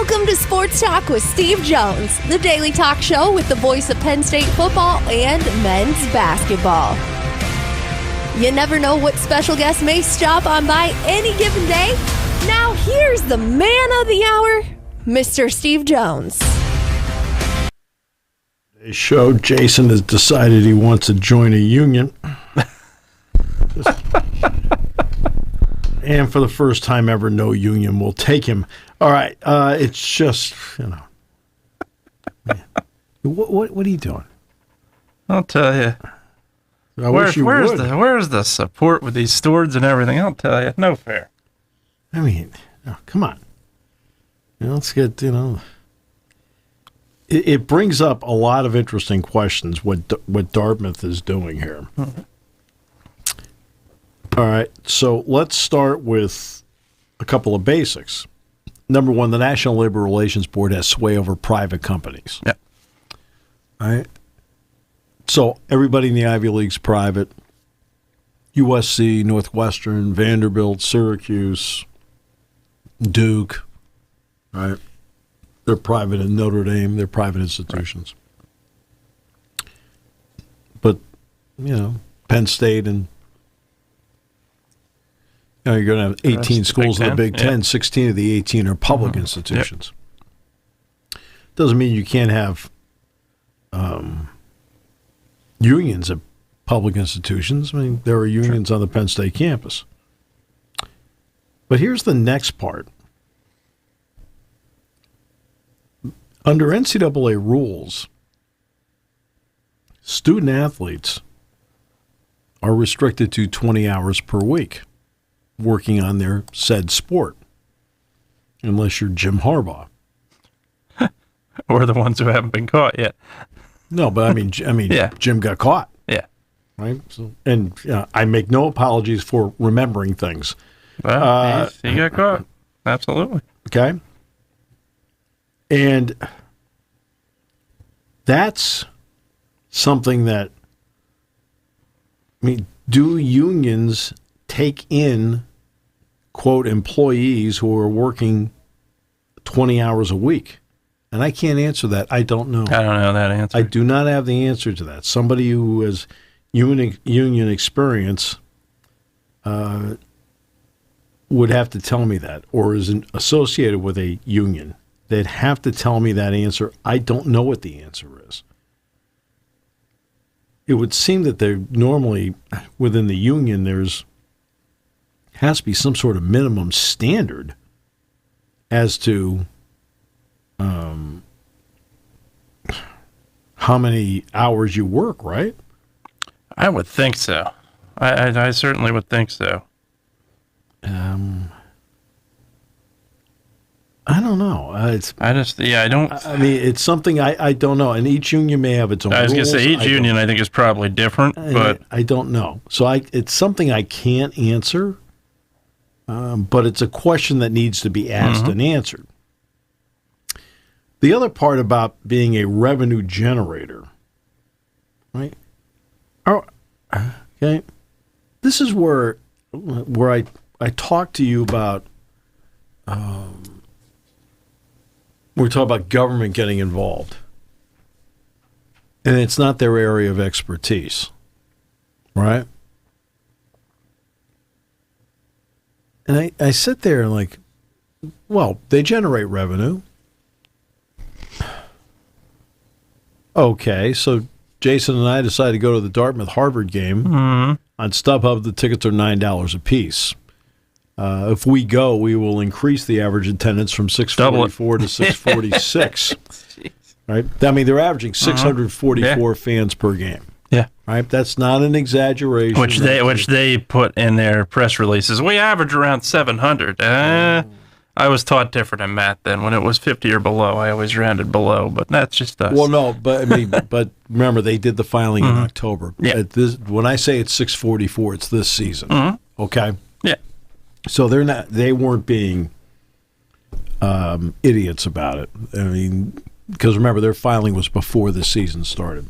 Welcome to Sports Talk with Steve Jones, the daily talk show with the voice of Penn State football and men's basketball. You never know what special guest may stop on by any given day. Now here's the man of the hour, Mr. Steve Jones. Today's show, Jason has decided he wants to join a union. And for the first time ever, no union will take him. All right, it's just, What are you doing? I'll tell you. Where's the support with these stewards and everything? I'll tell you. No fair. I mean, come on. Let's get, It brings up a lot of interesting questions, what Dartmouth is doing here. Mm-hmm. All right, so let's start with a couple of basics. Number one, the National Labor Relations Board has sway over private companies. Yeah. All right. So everybody in the Ivy League's private. USC, Northwestern, Vanderbilt, Syracuse, Duke, right? They're private, in Notre Dame, they're private institutions. Right. But, Penn State and you're going to have 18 schools in the Big Ten. 16 of the 18 are public institutions. Yep. Doesn't mean you can't have unions at public institutions. I mean, there are unions on the Penn State campus. But here's the next part. Under NCAA rules, student athletes are restricted to 20 hours per week working on their said sport, unless you're Jim Harbaugh. Or the ones who haven't been caught yet. No, but I mean, yeah. Jim got caught. Yeah. Right? So, and I make no apologies for remembering things. Well, he got caught. Absolutely. Okay. And that's something that, do unions take in, quote, employees who are working 20 hours a week? And I can't answer that. I don't know. I don't know that answer. I do not have the answer to that. Somebody who has union experience would have to tell me that, or is associated with a union. They'd have to tell me that answer. I don't know what the answer is. It would seem that they're normally, within the union, has to be some sort of minimum standard as to how many hours you work, right? I would think so. I certainly would think so. I don't know. I don't. I mean, it's something I don't know, and each union may have its own rules. I was going to say each union I think is probably different, but I don't know. So it's something I can't answer, but it's a question that needs to be asked and answered. The other part about being a revenue generator, right? Okay, this is where I talk to you about. We're talking about government getting involved, and it's not their area of expertise, right? And I sit there and like, well, they generate revenue. Okay, so Jason and I decided to go to the Dartmouth-Harvard game. Mm-hmm. On StubHub, the tickets are $9 a piece. If we go, we will increase the average attendance from 644 to 646. Right? I mean, they're averaging 644 fans per game. Yeah. Right? That's not an exaggeration. Which they put in their press releases. We average around 700. I was taught different in math then. When it was 50 or below, I always rounded below, but that's just us. Well, no, but but remember, they did the filing in October. Yeah. When I say it's 644, it's this season. Mm-hmm. Okay? Yeah. So they weren't being idiots about it. I mean, because remember, their filing was before the season started.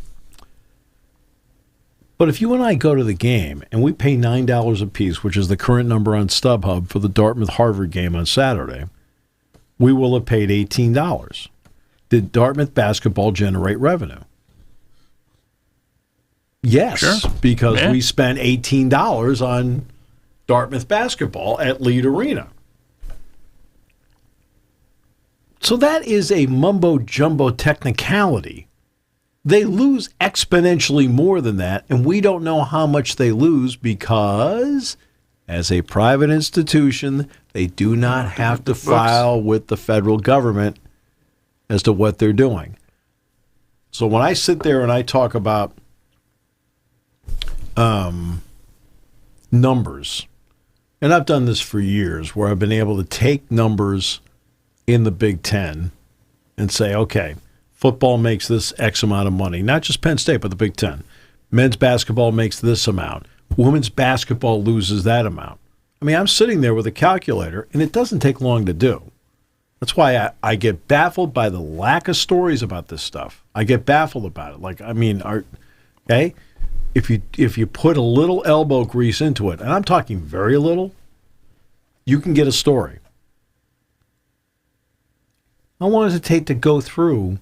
But if you and I go to the game and we pay $9 a piece, which is the current number on StubHub for the Dartmouth-Harvard game on Saturday, we will have paid $18. Did Dartmouth basketball generate revenue? Yes, sure. Because we spent $18 on Dartmouth basketball at Lead Arena. So that is a mumbo-jumbo technicality. They lose exponentially more than that, and we don't know how much they lose because, as a private institution, they do not have to file with the federal government as to what they're doing. So when I sit there and I talk about numbers, and I've done this for years, where I've been able to take numbers in the Big Ten and say, okay, football makes this X amount of money, not just Penn State, but the Big Ten. Men's basketball makes this amount. Women's basketball loses that amount. I mean, I'm sitting there with a calculator, and it doesn't take long to do. That's why I get baffled by the lack of stories about this stuff. I get baffled about it. Like, I mean, okay, if you put a little elbow grease into it, and I'm talking very little, you can get a story. How long does it take to go through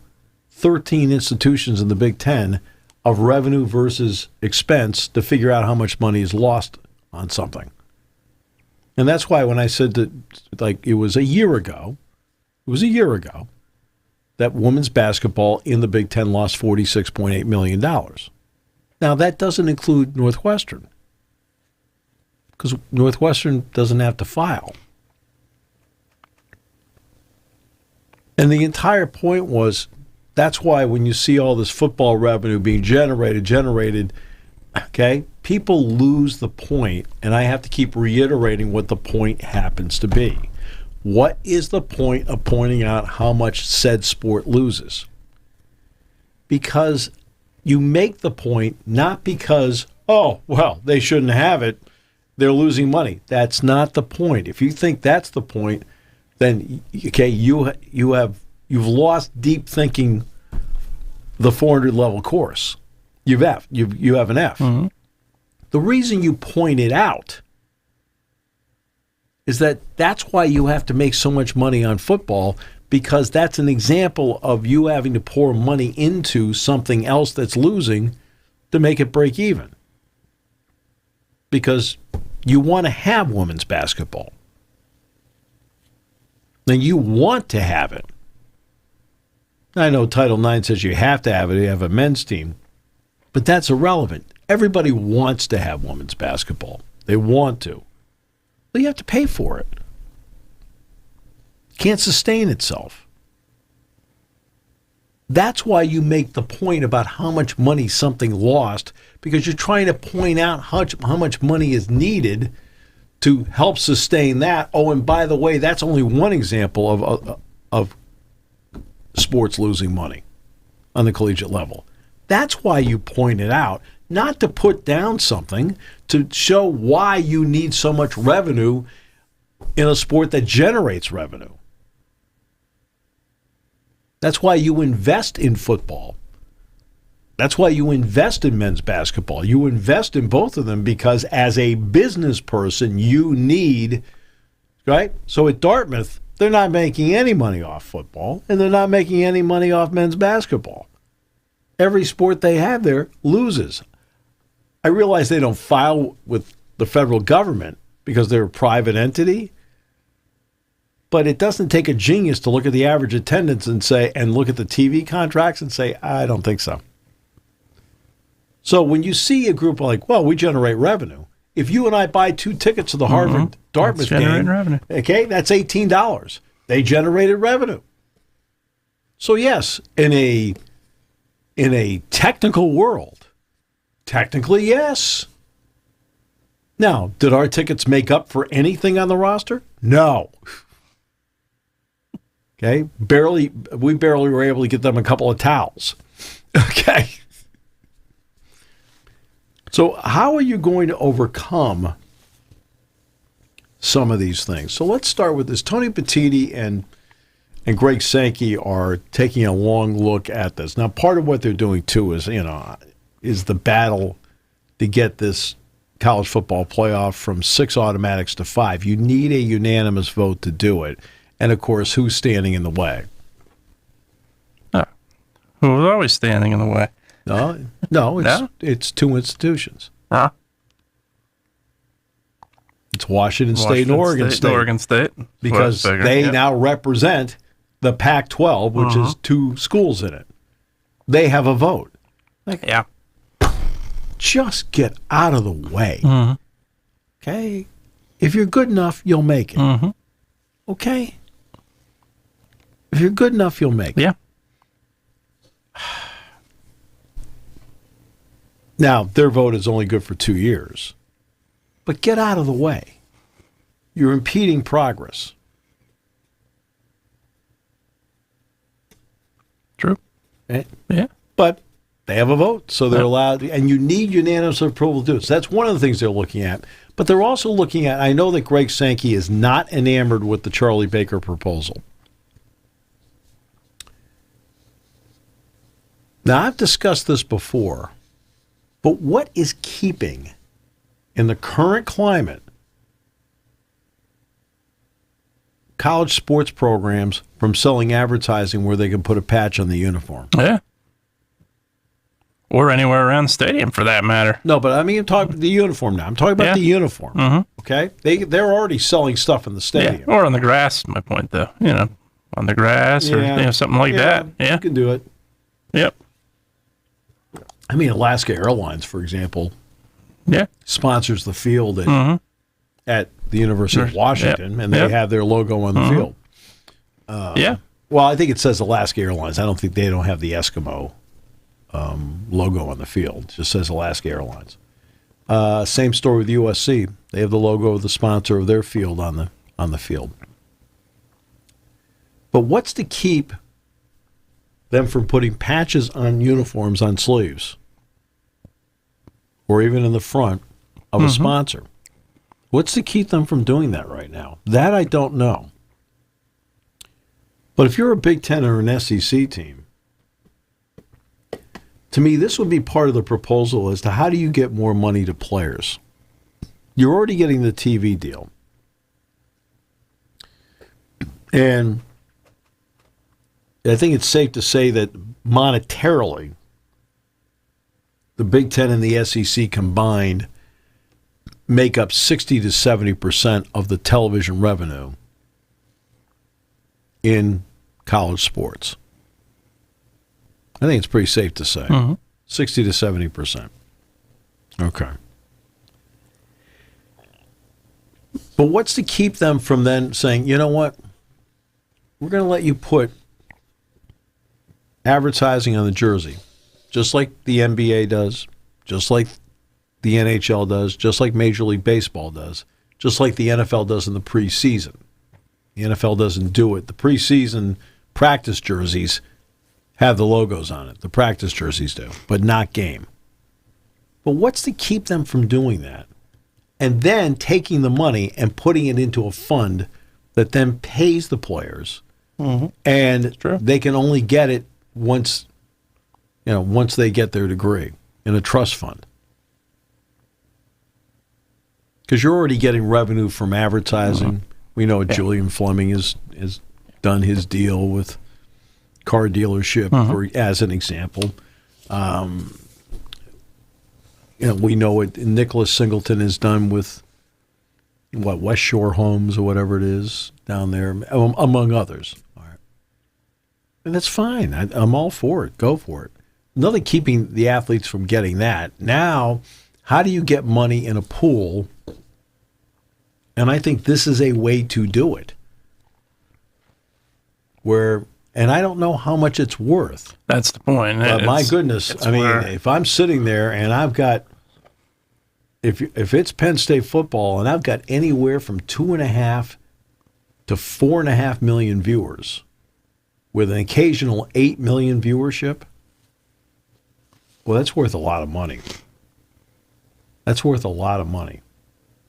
13 institutions in the Big Ten of revenue versus expense to figure out how much money is lost on something? And that's why when I said that, like, it was a year ago that women's basketball in the Big Ten lost $46.8 million. Now, that doesn't include Northwestern, because Northwestern doesn't have to file. And the entire point was, that's why when you see all this football revenue being generated, okay, people lose the point, and I have to keep reiterating what the point happens to be. What is the point of pointing out how much said sport loses? Because you make the point not because, oh, well, they shouldn't have it, they're losing money. That's not the point. If you think that's the point, then, okay, you've lost deep thinking the 400 level course. You have an F. Mm-hmm. The reason you point it out is that's why you have to make so much money on football, because that's an example of you having to pour money into something else that's losing to make it break even. Because you want to have women's basketball. And you want to have it. I know Title IX says you have to have it, you have a men's team, but that's irrelevant. Everybody wants to have women's basketball. They want to. But you have to pay for it. It can't sustain itself. That's why you make the point about how much money something lost, because you're trying to point out how much money is needed to help sustain that. Oh, and by the way, that's only one example of sports losing money on the collegiate level. That's why you point it out, not to put down something, to show why you need so much revenue in a sport that generates revenue. That's why you invest in football. That's why you invest in men's basketball. You invest in both of them because as a business person, you need, right? So at Dartmouth, they're not making any money off football, and they're not making any money off men's basketball. Every sport they have there loses. I realize they don't file with the federal government because they're a private entity, but it doesn't take a genius to look at the average attendance and look at the TV contracts and say, I don't think so. So when you see a group like, well, we generate revenue. If you and I buy 2 tickets to the Harvard Dartmouth game, revenue. Okay, that's $18. They generated revenue. So yes, in a technical world, technically yes. Now, did our tickets make up for anything on the roster? No. Okay, we barely were able to get them a couple of towels. Okay. So how are you going to overcome some of these things? So let's start with this. Tony Petitti and Greg Sankey are taking a long look at this. Now, part of what they're doing too is the battle to get this college football playoff from 6 automatics to 5. You need a unanimous vote to do it. And, of course, who's standing in the way? Who's always standing in the way? No, it's two institutions. Huh? It's Washington State and Oregon State. Oregon State. Because they now represent the Pac-12, which is two schools in it. They have a vote. Yeah. Just get out of the way. Okay? If you're good enough, you'll make it. Okay? If you're good enough, you'll make it. Yeah. Now, their vote is only good for 2 years. But get out of the way. You're impeding progress. True. Right? Yeah. But they have a vote, so they're allowed, and you need unanimous approval to do it. So that's one of the things they're looking at. But they're also looking at, I know that Greg Sankey is not enamored with the Charlie Baker proposal. Now, I've discussed this before, but what is keeping, in the current climate, college sports programs from selling advertising where they can put a patch on the uniform? Yeah. Or anywhere around the stadium, for that matter. No, but I mean, I'm talking the uniform now. I'm talking about the uniform. Okay? They're already selling stuff in the stadium. Yeah. Or on the grass, my point, though. On the grass or something like that. Yeah. You can do it. Yep. I mean, Alaska Airlines, for example, sponsors the field at the University of Washington, and they have their logo on the field. Well, I think it says Alaska Airlines. I don't think they don't have the Eskimo logo on the field. It just says Alaska Airlines. Same story with USC. They have the logo of the sponsor of their field on the field. But what's to keep them from putting patches on uniforms on sleeves, or even in the front of a sponsor? What's to keep them from doing that right now? That I don't know. But if you're a Big Ten or an SEC team, to me, this would be part of the proposal as to how do you get more money to players. You're already getting the TV deal. And I think it's safe to say that monetarily, the Big Ten and the SEC combined make up 60 to 70% of the television revenue in college sports. I think it's pretty safe to say. 60 to 70%. Okay. But what's to keep them from then saying, you know what, we're going to let you put advertising on the jersey, just like the NBA does, just like the NHL does, just like Major League Baseball does, just like the NFL does in the preseason. The NFL doesn't do it. The preseason practice jerseys have the logos on it. The practice jerseys do, but not game. But what's to keep them from doing that? And then taking the money and putting it into a fund that then pays the players. And they can only get it once they get their degree in a trust fund. Because you're already getting revenue from advertising. We know Julian Fleming has done his deal with car dealership, as an example. We know what Nicholas Singleton has done with West Shore Homes or whatever it is down there, among others. All right. And that's fine. I'm all for it. Go for it. Nothing keeping the athletes from getting that. Now, how do you get money in a pool? And I think this is a way to do it. And I don't know how much it's worth. That's the point. But my goodness, if I'm sitting there and I've got, if it's Penn State football and I've got anywhere from 2.5 to 4.5 million viewers with an occasional 8 million viewership, well, that's worth a lot of money. That's worth a lot of money.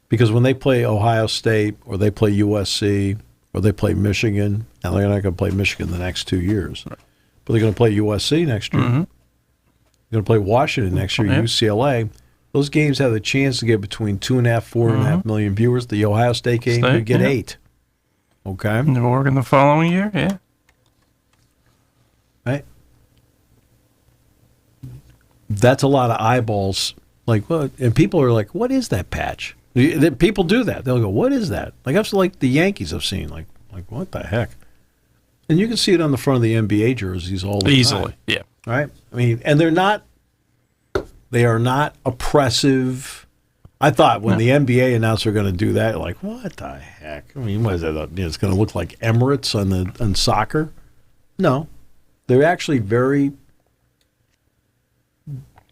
Because when they play Ohio State or they play USC or they play Michigan, and they're not going to play Michigan the next 2 years, but they're going to play USC next year. They're going to play Washington next year, UCLA. Those games have the chance to get between 2.5, 4.5 million viewers. The Ohio State game could get 8. Okay. New Oregon the following year, yeah. Right. That's a lot of eyeballs. Like, what? And people are like, what is that patch? People do that. They'll go, what is that? Like, I've like the Yankees I've seen. Like what the heck? And you can see it on the front of the NBA jerseys all the time. Easily, yeah. Right? I mean, and they are not oppressive. I thought when the NBA announced they're going to do that, like, what the heck? I mean, what is that? It's going to look like Emirates on soccer? No. They're actually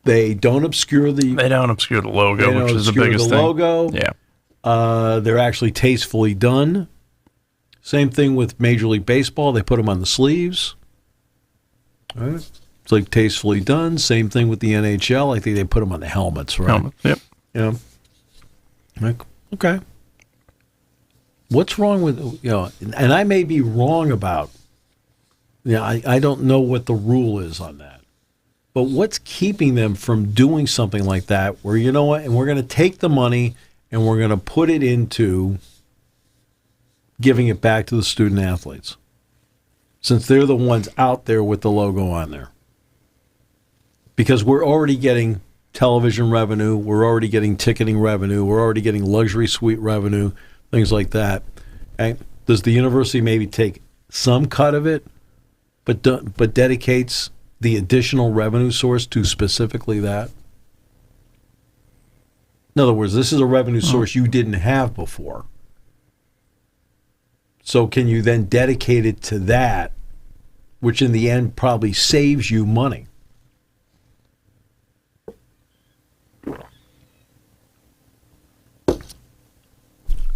they don't obscure the logo, which is the biggest thing. Logo. Yeah. They're actually tastefully done. Same thing with Major League Baseball. They put them on the sleeves. All right. It's like tastefully done. Same thing with the NHL. I think they put them on the helmets, right? Helmets, yep. Yeah. Like, okay. What's wrong with, and I may be wrong about, I don't know what the rule is on that. But what's keeping them from doing something like that where, you know what, and we're going to take the money and we're going to put it into giving it back to the student athletes, since they're the ones out there with the logo on there. Because we're already getting television revenue, we're already getting ticketing revenue, we're already getting luxury suite revenue, things like that. Okay? Does the university maybe take some cut of it, but dedicates the additional revenue source to specifically that? In other words, this is a revenue source you didn't have before. So can you then dedicate it to that, which in the end probably saves you money?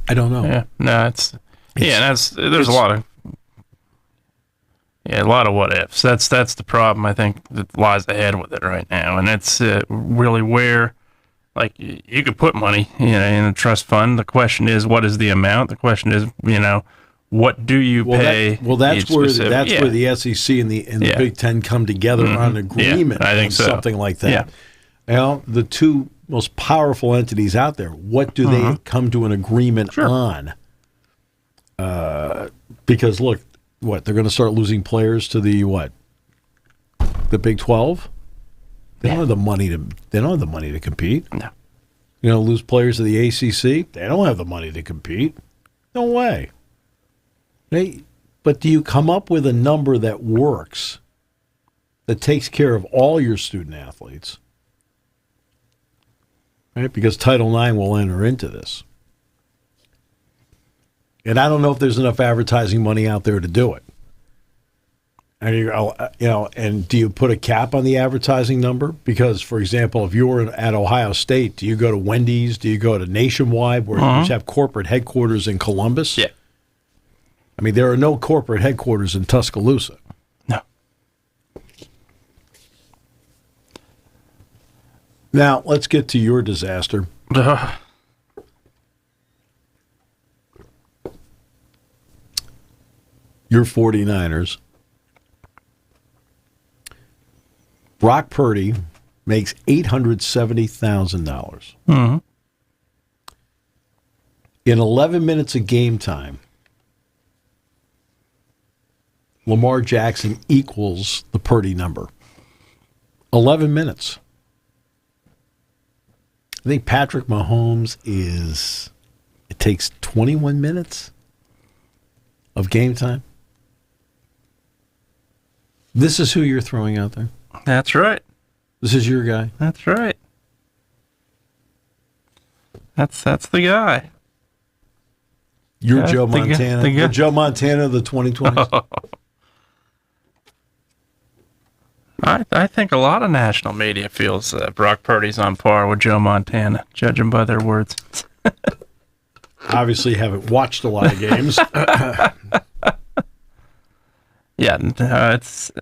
I don't know. Yeah, no, there's a lot of what ifs. That's the problem I think that lies ahead with it right now, and it's really where, like, you could put money, in a trust fund. The question is, what is the amount? The question is, what do you pay? That's where the SEC and the Big Ten come together on an agreement. I think on so. Something like that. Yeah. The two most powerful entities out there, what do they come to an agreement on? Because look, they're going to start losing players to the Big 12. They don't have the money to compete. No. Lose players to the ACC. They don't have the money to compete. No way. But do you come up with a number that works, that takes care of all your student athletes? Right? Because Title IX will enter into this. And I don't know if there's enough advertising money out there to do it. And do you put a cap on the advertising number? Because, for example, if you're at Ohio State, do you go to Wendy's? Do you go to Nationwide, where you have corporate headquarters in Columbus? Yeah. I mean, there are no corporate headquarters in Tuscaloosa. No. Now, let's get to your disaster. Your 49ers. Brock Purdy makes $870,000. In 11 minutes of game time, Lamar Jackson equals the Purdy number. 11 minutes. I think Patrick Mahomes it takes 21 minutes of game time. This is who you're throwing out there. That's right. This is your guy. That's right. That's the guy. You're Joe Montana. The Joe Montana of the 2020s. I think a lot of national media feels that Brock Purdy's on par with Joe Montana, judging by their words. Obviously, haven't watched a lot of games.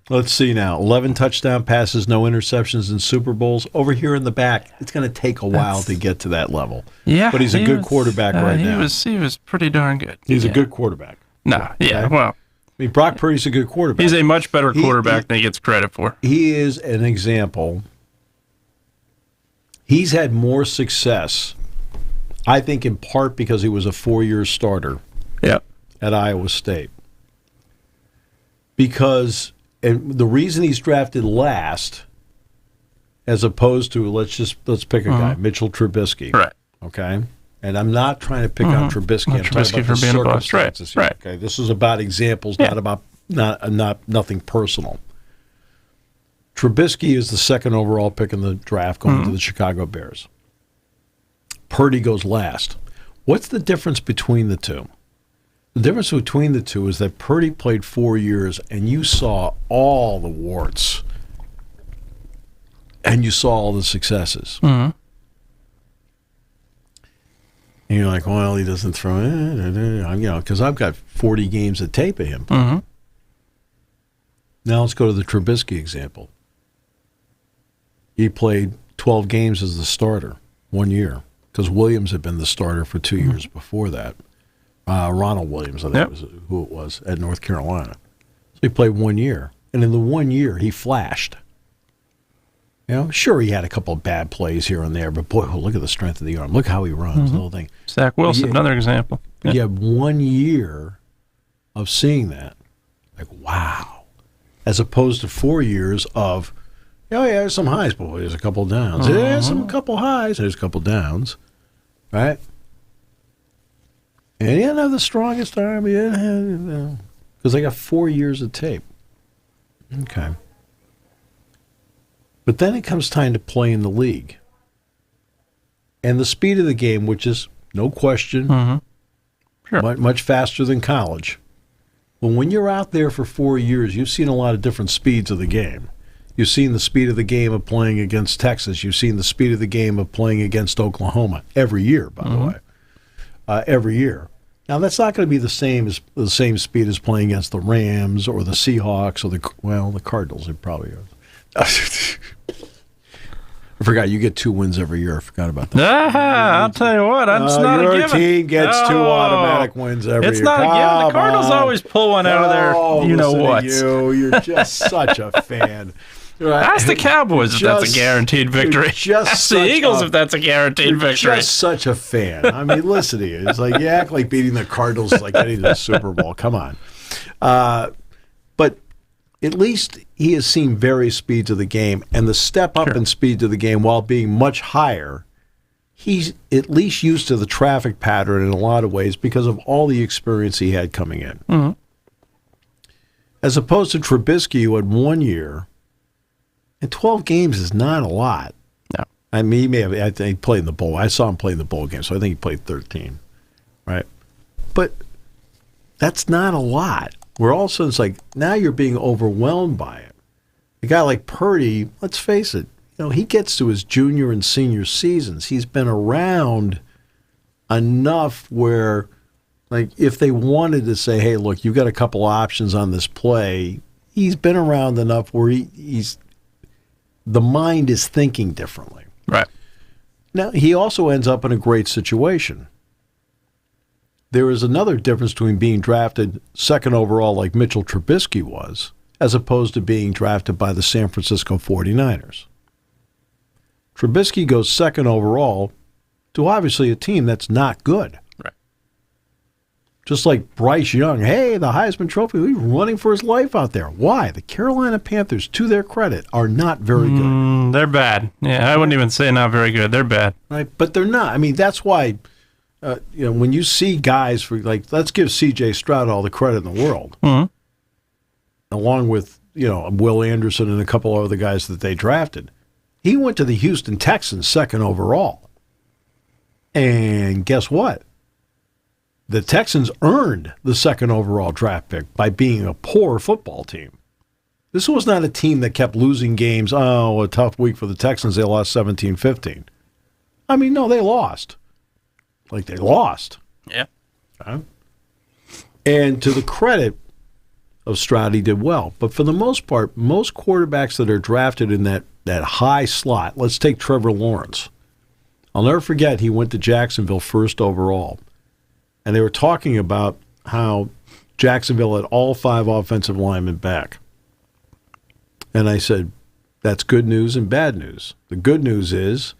Let's see now. 11 touchdown passes, no interceptions in Super Bowls. Over here in the back, it's going to take a while to get to that level. Yeah, but he's a good quarterback right now. He was pretty darn good. He's a good quarterback. Well. I mean, Brock Purdy's a good quarterback. He's a much better quarterback than he gets credit for. He is an example. He's had more success, I think, in part because he was a 4-year starter. Yep. at Iowa State. Because, and the reason he's drafted last, as opposed to, let's pick a guy, Mitchell Trubisky. Right. Okay? And I'm not trying to pick on Trubisky. I'm Trubisky talking about for the being a bust. circumstances here. Right. Okay? This is about examples, not about nothing personal. Trubisky is the second overall pick in the draft going to the Chicago Bears. Purdy goes last. What's the difference between the two? The difference between the two is that Purdy played 4 years, and you saw all the warts, and you saw all the successes. Mm-hmm. And you're like, well, he doesn't throw it, because I've got 40 games of tape of him. Mm-hmm. Now let's go to the Trubisky example. He played 12 games as the starter 1 year, because Williams had been the starter for 2 years before that. Ronald Williams, I think was who it was, at North Carolina. So he played 1 year. And in the 1 year, he flashed. Sure, he had a couple of bad plays here and there, but boy, look at the strength of the arm. Look how he runs, the whole thing. Zach Wilson, another example. You have 1 year of seeing that. Like, wow. As opposed to 4 years of, there's some highs, but there's a couple downs. There's a couple highs, there's a couple downs. Right? And he didn't have the strongest arm. He didn't have, because they got 4 years of tape. Okay. But then it comes time to play in the league. And the speed of the game, which is, no question, Sure. much faster than college. Well, when you're out there for 4 years, you've seen a lot of different speeds of the game. You've seen the speed of the game of playing against Texas. You've seen the speed of the game of playing against Oklahoma every year, by the way. Every year. Now, that's not going to be the same speed as playing against the Rams or the Seahawks or the Cardinals. It probably is. I forgot you get 2 wins every year. I forgot about that. I'll tell you what, it's not a given. Your team gets 2 automatic wins every year. It's not a given. The Cardinals always pull one out of there. You know what? You're just such a fan. Right. Ask the Cowboys if that's a guaranteed victory. Ask the Eagles if that's a guaranted victory. Just such a fan. I mean, listen to you. It's like you act like beating the Cardinals is like getting to the Super Bowl. Come on. But at least he has seen various speeds of the game, and the step up in speed of the game, while being much higher, he's at least used to the traffic pattern in a lot of ways because of all the experience he had coming in. Mm-hmm. As opposed to Trubisky, who had 1 year. And 12 games is not a lot. No. I mean, he may have, I think he played in the bowl. I saw him play in the bowl game, so I think he played 13. Right? But that's not a lot. Where all of a sudden it's like, now you're being overwhelmed by it. A guy like Purdy, let's face it, he gets to his junior and senior seasons. He's been around enough where, like, if they wanted to say, hey, look, you've got a couple options on this play, he's been around enough where he's the mind is thinking differently. Right. Now, he also ends up in a great situation. There is another difference between being drafted second overall like Mitchell Trubisky was, as opposed to being drafted by the San Francisco 49ers. Trubisky goes second overall to obviously a team that's not good. Right. Just like Bryce Young, hey, the Heisman Trophy, he's running for his life out there. Why? The Carolina Panthers, to their credit, are not very good. They're bad. Yeah, I wouldn't even say not very good. They're bad. Right, but they're not. I mean, that's why, when you see guys, let's give C.J. Stroud all the credit in the world, along with, Will Anderson and a couple of other guys that they drafted. He went to the Houston Texans second overall. And guess what? The Texans earned the second overall draft pick by being a poor football team. This was not a team that kept losing games. Oh, a tough week for the Texans. They lost 17-15. I mean, no, they lost. They lost. Yeah. And to the credit of Stroud, he did well. But for the most part, most quarterbacks that are drafted in that high slot, let's take Trevor Lawrence. I'll never forget he went to Jacksonville first overall. And they were talking about how Jacksonville had all 5 offensive linemen back. And I said, that's good news and bad news. The good news is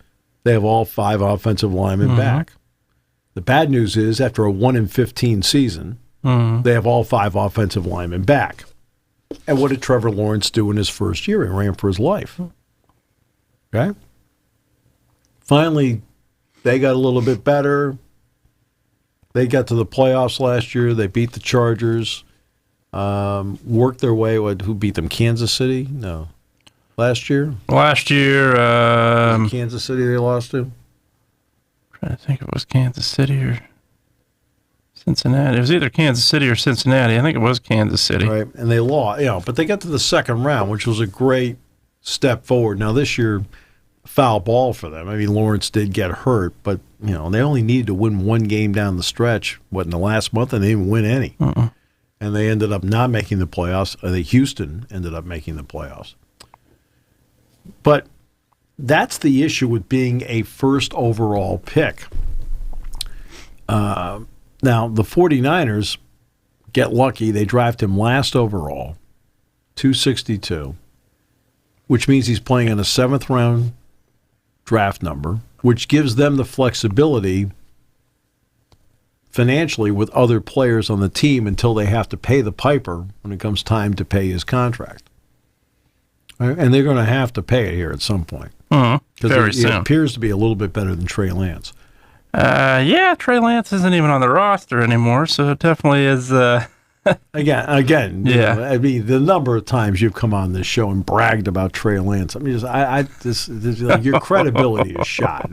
they have all 5 offensive linemen back. The bad news is after a 1-15 season, They have all 5 offensive linemen back. And what did Trevor Lawrence do in his first year? He ran for his life. Okay? Finally, they got a little bit better. They got to the playoffs last year. They beat the Chargers. Worked their way. Who beat them? Kansas City? No. Last year? Kansas City they lost to? I'm trying to think if it was Kansas City or Cincinnati. It was either Kansas City or Cincinnati. I think it was Kansas City. Right, and they lost. But they got to the second round, which was a great step forward. Now, this year, foul ball for them. I mean, Lawrence did get hurt, but, they only needed to win one game down the stretch, in the last month, and they didn't win any. And they ended up not making the playoffs. Houston ended up making the playoffs. But that's the issue with being a first overall pick. Now, the 49ers get lucky. They draft him last overall, 262, which means he's playing in a 7th-round draft number, which gives them the flexibility financially with other players on the team until they have to pay the piper when it comes time to pay his contract. And they're going to have to pay it here at some point. Very soon. It appears to be a little bit better than Trey Lance. Trey Lance isn't even on the roster anymore, so it definitely is. Again. Yeah. I mean, the number of times you've come on this show and bragged about Trey Lance. I mean, your credibility is shot.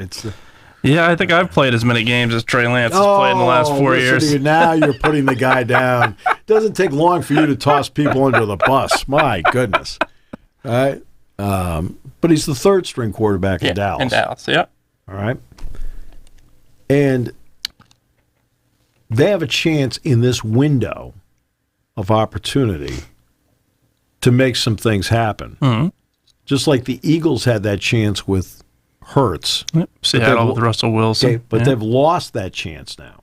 I think I've played as many games as Trey Lance has played in the last 4 years. Now you're putting the guy down. It doesn't take long for you to toss people under the bus. My goodness. All right. But he's the 3rd-string quarterback in Dallas. In Dallas, yeah. All right. And they have a chance in this window of opportunity to make some things happen. Just like the Eagles had that chance with Hurts. Seattle with Russell Wilson. Okay, but they've lost that chance now.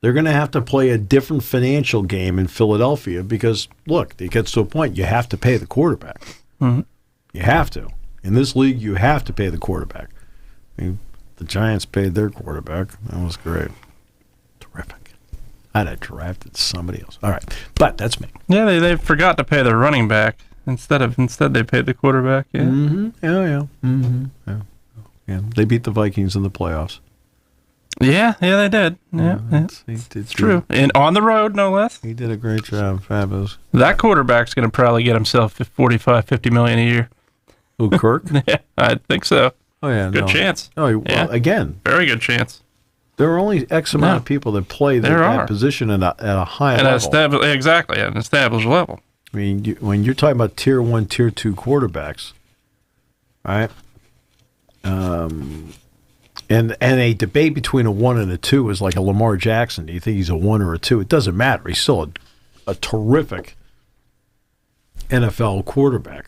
They're going to have to play a different financial game in Philadelphia because, look, it gets to a point you have to pay the quarterback. You have to. In this league, you have to pay the quarterback. I mean, the Giants paid their quarterback. That was great. Terrific. I'd have drafted somebody else. All right. But that's me. Yeah, they forgot to pay their running back. Instead they paid the quarterback. Yeah. Yeah. They beat the Vikings in the playoffs. Yeah, they did. Yeah. It's true. And on the road, no less. He did a great job. Fabulous. That quarterback's going to probably get himself $45-50 million a year. Who, Kirk? Yeah, I think so. Oh, yeah. Good chance. Oh, well, again. Very good chance. There are only X amount of people that play that position at a high level. Exactly, at an established level. I mean, when you're talking about Tier 1, Tier 2 quarterbacks, right? And a debate between a 1 and a 2 is like a Lamar Jackson. Do you think he's a 1 or a 2? It doesn't matter. He's still a terrific NFL quarterback.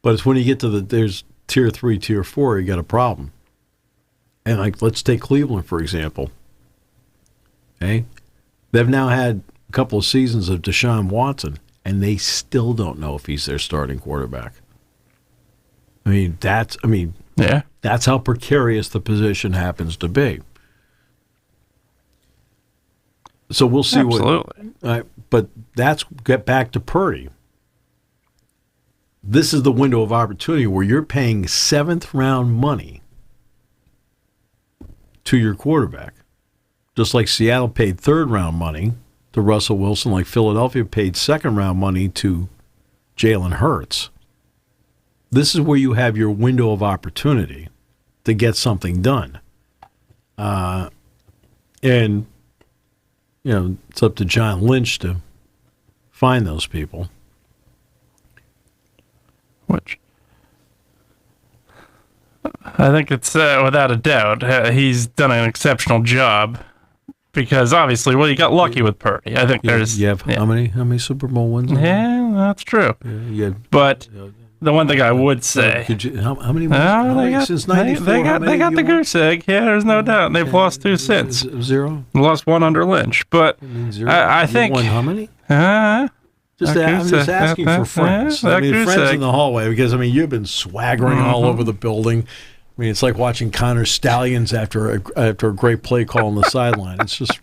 But it's when you get to there's Tier 3, Tier 4, you got a problem. And let's take Cleveland, for example. Okay? They've now had a couple of seasons of Deshaun Watson, and they still don't know if he's their starting quarterback. That's how precarious the position happens to be. So we'll see. Absolutely. But get back to Purdy. This is the window of opportunity where you're paying 7th-round money to your quarterback. Just like Seattle paid 3rd-round money to Russell Wilson, like Philadelphia paid 2nd-round money to Jalen Hurts. This is where you have your window of opportunity to get something done. And, it's up to John Lynch to find those people. Which I think it's without a doubt he's done an exceptional job because obviously, you got lucky with Purdy. I think you have how many Super Bowl wins? Yeah, that's true. But the one thing I would say, how many wins? Since '94, they got the goose egg. Yeah, there's no doubt. They've lost 2 since. 0. Lost 1 under Lynch, but I think you won how many? I'm just asking for friends. Friends in the hallway because you've been swaggering all over the building. It's like watching Connor Stallions after a great play call on the sideline. It's just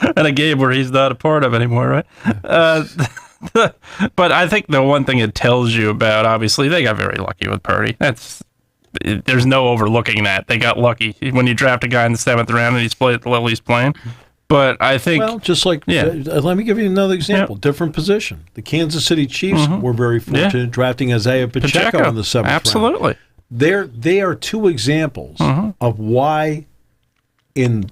and a game where he's not a part of anymore, right? But I think the one thing it tells you about, obviously, they got very lucky with Purdy. There's no overlooking that. They got lucky when you draft a guy in the 7th round and he's played at the level he's playing. But I think... Well, just like... Yeah. Let me give you another example. Different position. The Kansas City Chiefs were very fortunate drafting Isaiah Pacheco in the 7th round. Absolutely. They are two examples of why in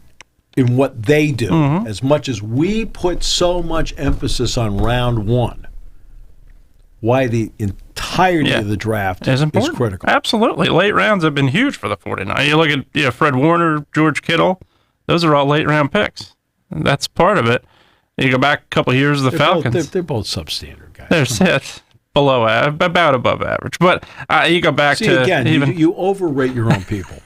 what they do, as much as we put so much emphasis on round one, why the entirety of the draft is critical. Absolutely. Late rounds have been huge for the 49ers. You look at Fred Warner, George Kittle, those are all late round picks. That's part of it. You go back a couple of years, the Falcons. They're both substandard guys. They're below average, about above average. But you go back to again, you overrate your own people.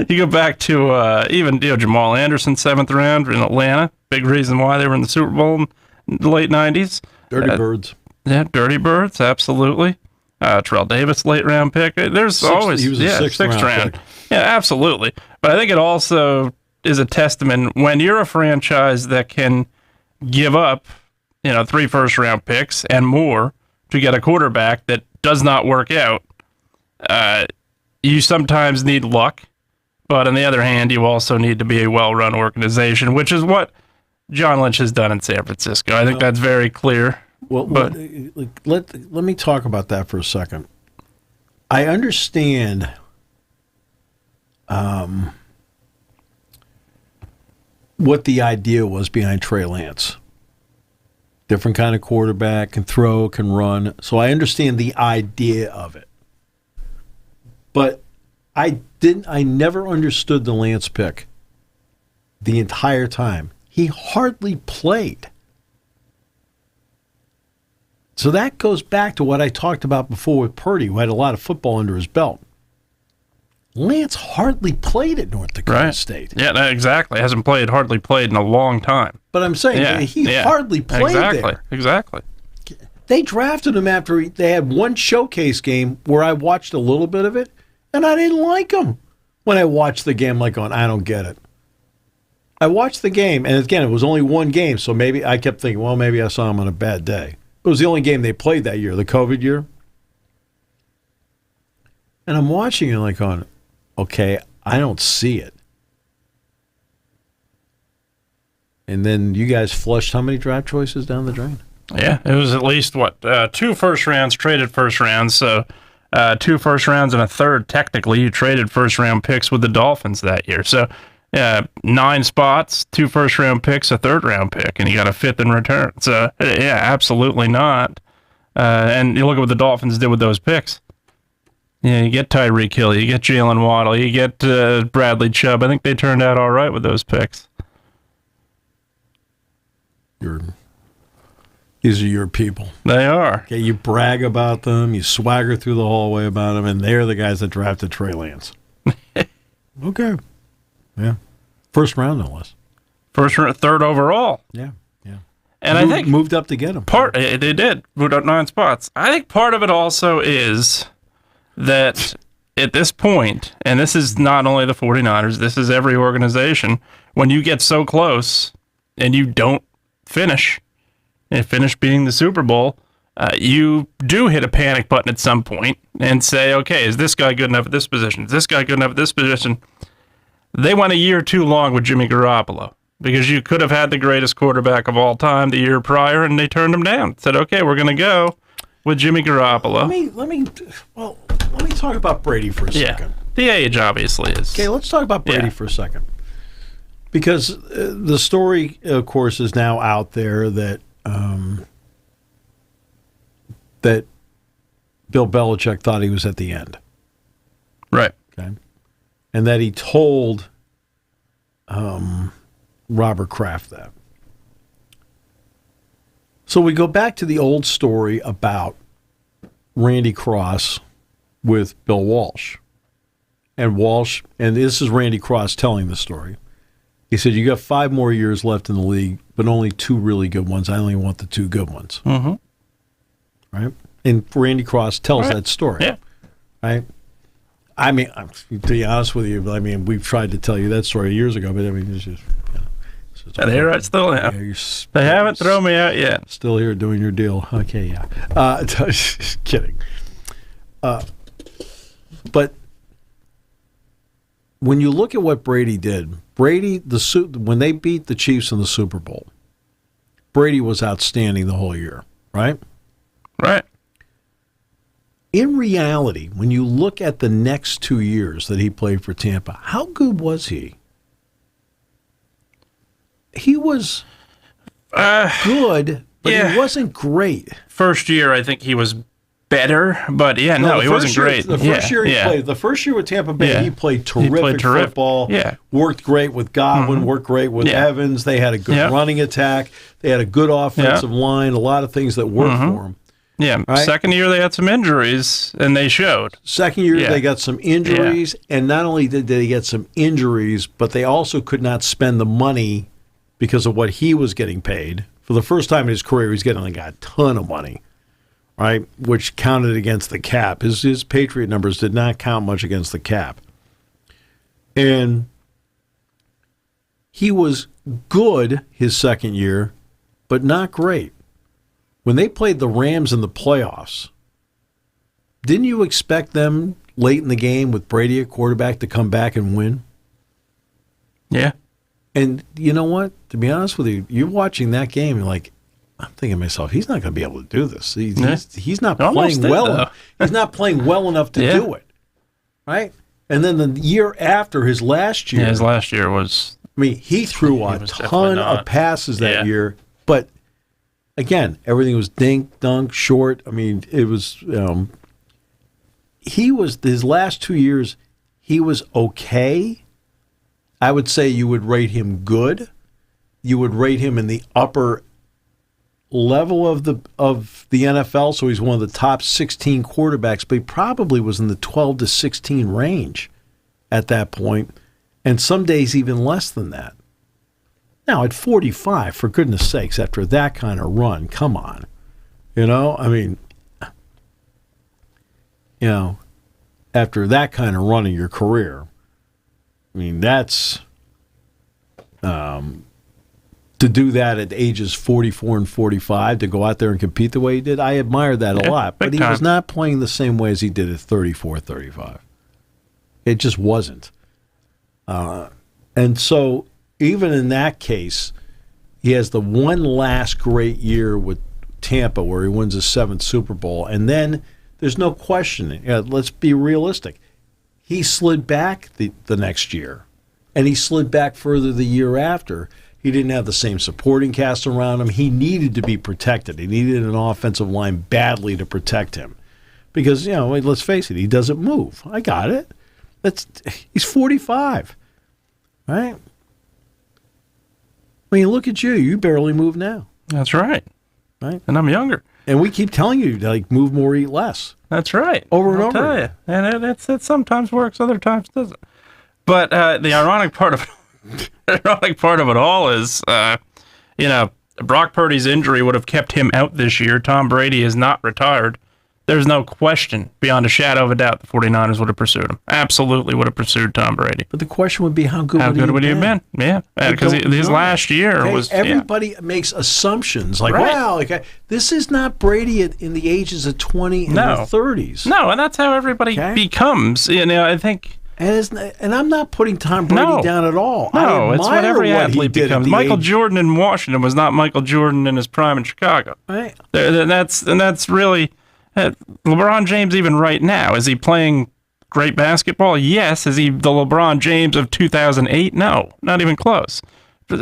You go back to even Jamal Anderson, 7th round in Atlanta. Big reason why they were in the Super Bowl in the late 90s. Dirty Birds. Yeah, Dirty Birds, absolutely. Terrell Davis, late round pick. There's always he was a sixth round pick. Yeah, absolutely. But I think it also is a testament when you're a franchise that can give up, 3 first-round picks and more to get a quarterback that does not work out. You sometimes need luck, but on the other hand, you also need to be a well-run organization, which is what John Lynch has done in San Francisco. I think that's very clear. Well, but let me talk about that for a second. I understand what the idea was behind Trey Lance. Different kind of quarterback, can throw, can run. So I understand the idea of it. But I never understood the Lance pick the entire time. He hardly played. So that goes back to what I talked about before with Purdy, who had a lot of football under his belt. Lance hardly played at North Dakota State. Yeah, exactly. Hardly played in a long time. But I'm saying he hardly played there. Exactly. They drafted him after they had one showcase game where I watched a little bit of it, and I didn't like him. When I watched the game, like going, I don't get it. I watched the game, and again, it was only one game, so maybe I kept thinking, well, maybe I saw him on a bad day. It was the only game they played that year, the COVID year. And I'm watching it like going, okay, I don't see it. And then you guys flushed how many draft choices down the drain? Yeah, it was at least, 2 first rounds, traded first rounds. So 2 first rounds and a third, technically. You traded first round picks with the Dolphins that year. So 9 spots, 2 first round picks, a third round pick, and you got a 5th in return. So, yeah, absolutely not. And you look at what the Dolphins did with those picks. Yeah, you get Tyreek Hill, you get Jalen Waddle, you get Bradley Chubb. I think they turned out all right with those picks. These are your people. They are. Okay, you brag about them, you swagger through the hallway about them, and they're the guys that drafted Trey Lance. Okay. Yeah. First round, no less. First round, 3rd overall. Yeah. And I think moved up to get him. They did. Moved up 9 spots. I think part of it also is that at this point, and this is not only the 49ers, this is every organization, when you get so close and you don't finish, and finish being the Super Bowl, you do hit a panic button at some point and say, okay, is this guy good enough at this position? Is this guy good enough at this position? They went a year too long with Jimmy Garoppolo because you could have had the greatest quarterback of all time the year prior, and they turned him down. Said, okay, we're going to go with Jimmy Garoppolo. Let me talk about Brady for a second. The age obviously is. Okay, let's talk about Brady for a second. Because the story, of course, is now out there that that Bill Belichick thought he was at the end. Right. Okay. And that he told Robert Kraft that. So we go back to the old story about Randy Cross with Bill Walsh. And this is Randy Cross telling the story. He said, you got 5 more years left in the league, but only 2 really good ones. I only want the 2 good ones. Mm-hmm. Right? And Randy Cross tells that story. Yeah. Right? I mean, to be honest with you, we've tried to tell you that story years ago, but it's just, They're here, right, still now. Yeah, they haven't thrown me out yet. Still here doing your deal. Okay, yeah. Just kidding. But when you look at what Brady did, when they beat the Chiefs in the Super Bowl, Brady was outstanding the whole year, right? Right. In reality, when you look at the next 2 years that he played for Tampa, how good was he? He was good, but he wasn't great. First year, I think he was better, but he wasn't great. The first year he played, the first year with Tampa Bay, he played terrific football. Yeah. Worked great with Godwin, worked great with Evans. They had a good running attack. They had a good offensive line, a lot of things that worked for him. Yeah, right? Second year they had some injuries, and they showed. Second year they got some injuries, and not only did they get some injuries, but they also could not spend the money because of what he was getting paid. For the first time in his career, he's getting like a ton of money, right? Which counted against the cap. His Patriot numbers did not count much against the cap. And he was good his second year, but not great. When they played the Rams in the playoffs, didn't you expect them late in the game with Brady at quarterback to come back and win? Yeah. And you know what? To be honest with you, you're watching that game, you're like, I'm thinking to myself, he's not going to be able to do this. He's not playing well. He's not playing well enough to do it, right? And then the year after, his last year. Yeah, his last year was. I mean, he threw a ton of passes that year, but again, everything was dink, dunk, short. I mean, it was. He was his last 2 years. He was okay. I would say you would rate him good. You would rate him in the upper level of the NFL, so he's one of the top 16 quarterbacks, but he probably was in the 12 to 16 range at that point, and some days even less than that. Now, at 45, for goodness sakes, after that kind of run, come on. I mean, after that kind of run in your career, I mean, that's to do that at ages 44 and 45, to go out there and compete the way he did, I admire that a lot. But he was not playing the same way as he did at 34, 35. It just wasn't. And so even in that case, he has the one last great year with Tampa where he wins his 7th Super Bowl. And then there's no question. Let's be realistic. He slid back the next year, and he slid back further the year after. He didn't have the same supporting cast around him. He needed to be protected. He needed an offensive line badly to protect him because, let's face it, he doesn't move. I got it. He's 45, right? I mean, look at you. You barely move now. That's right. Right? And I'm younger. And we keep telling you to move more, eat less. That's right. Over and over. Tell you. And it sometimes works, other times doesn't. But the ironic part of it all is, Brock Purdy's injury would have kept him out this year. Tom Brady is not retired. There's no question, beyond a shadow of a doubt, the 49ers would have pursued him. Absolutely would have pursued Tom Brady. But the question would be, how good would he have been? Yeah, because his last year was... Everybody makes assumptions, this is not Brady in the ages of 20 and the 30s. No, and that's how everybody becomes. I think... And I'm not putting Tom Brady down at all. No, it's what every athlete becomes. Michael Jordan in Washington was not Michael Jordan in his prime in Chicago. Right. And that's really... LeBron James, even right now, is he playing great basketball? Yes. Is he the LeBron James of 2008? No, not even close.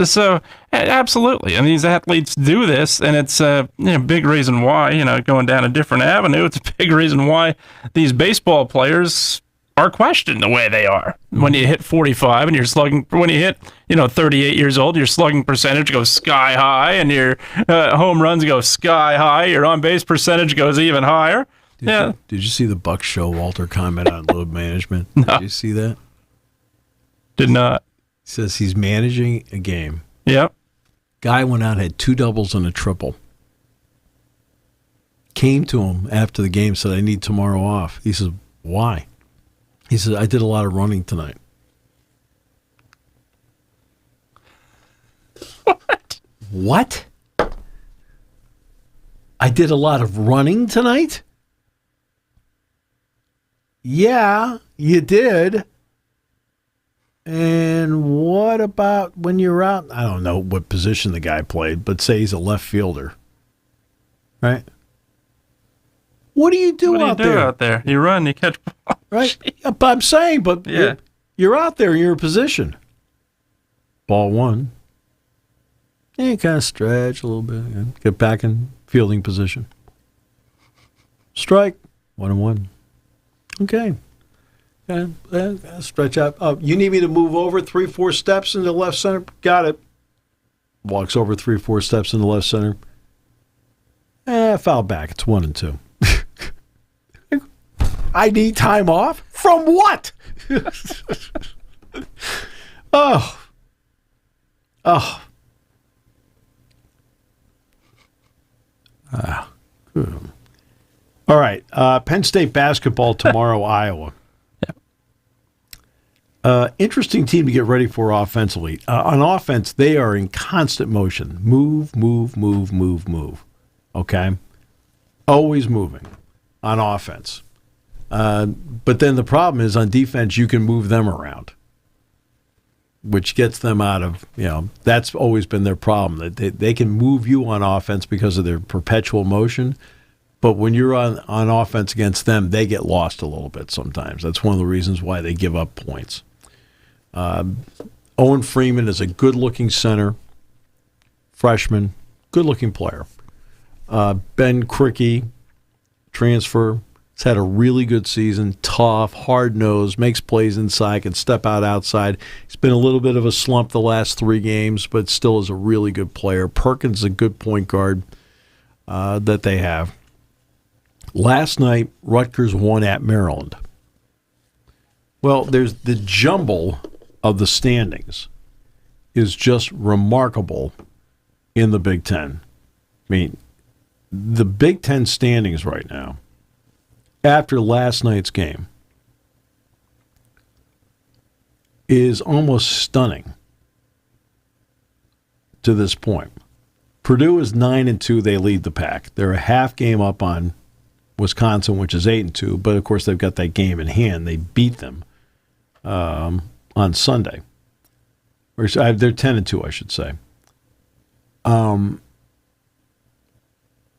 So, absolutely. And these athletes do this, and it's a big reason why, going down a different avenue, it's a big reason why these baseball players are questioned the way they are. When you hit 45 and you're slugging, when you hit 38 years old, your slugging percentage goes sky high, and your home runs go sky high. Your on base percentage goes even higher. Did you see the Buck Show Walter comment on load management? No. Did you see that? Did not. He says he's managing a game. Yep. Guy went out, had 2 doubles and a triple. Came to him after the game, said, "I need tomorrow off." He says, "Why?" He said, "I did a lot of running tonight." What? I did a lot of running tonight? Yeah, you did. And what about when you're out? I don't know what position the guy played, but say he's a left fielder. Right? What do you do out there? Out there? You run, you catch balls. Right? But I'm saying, but yeah. You're out there in your position. Ball one. You kind of stretch a little bit. Get back in fielding position. Strike. 1-1. Okay. Stretch out. You need me to move over 3-4 steps into left center? Got it. Walks over 3-4 steps into left center. Foul back. It's 1-2. I need time off? From what? Oh. All right. Penn State basketball tomorrow, Iowa. Interesting team to get ready for offensively. On offense, they are in constant motion. Move. Okay? Always moving on offense. But then the problem is on defense, you can move them around, which gets them out of, that's always been their problem. That they can move you on offense because of their perpetual motion. But when you're on offense against them, they get lost a little bit sometimes. That's one of the reasons why they give up points. Owen Freeman is a good-looking center, freshman, good-looking player. Ben Crickey, transfer, has had a really good season, tough, hard-nosed, makes plays inside, can step out outside. He's been a little bit of a slump the last 3 games, but still is a really good player. Perkins is a good point guard that they have. Last night, Rutgers won at Maryland. Well, there's the jumble of the standings is just remarkable in the Big Ten. I mean, the Big Ten standings right now, after last night's game, is almost stunning to this point. Purdue is 9-2. They lead the pack. They're a half game up on Wisconsin, which is 8-2, but of course they've got that game in hand. They beat them on Sunday. Or they're 10-2, I should say.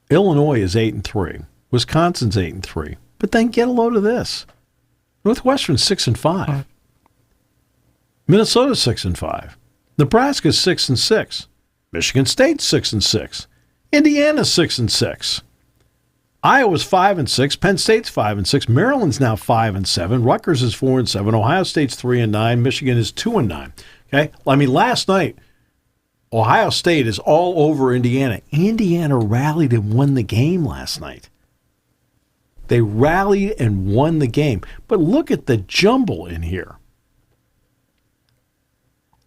Illinois is 8-3. Wisconsin's 8-3. But then get a load of this: Northwestern's 6-5. Minnesota's 6-5. Nebraska's 6-6. Michigan State's 6-6. Indiana's 6-6. Iowa's 5-6. Penn State's 5-6. Maryland's now 5-7. Rutgers is 4-7. Ohio State's 3-9. Michigan is 2-9. Okay, I mean, last night Ohio State is all over Indiana. Indiana rallied and won the game last night. They rallied and won the game. But look at the jumble in here.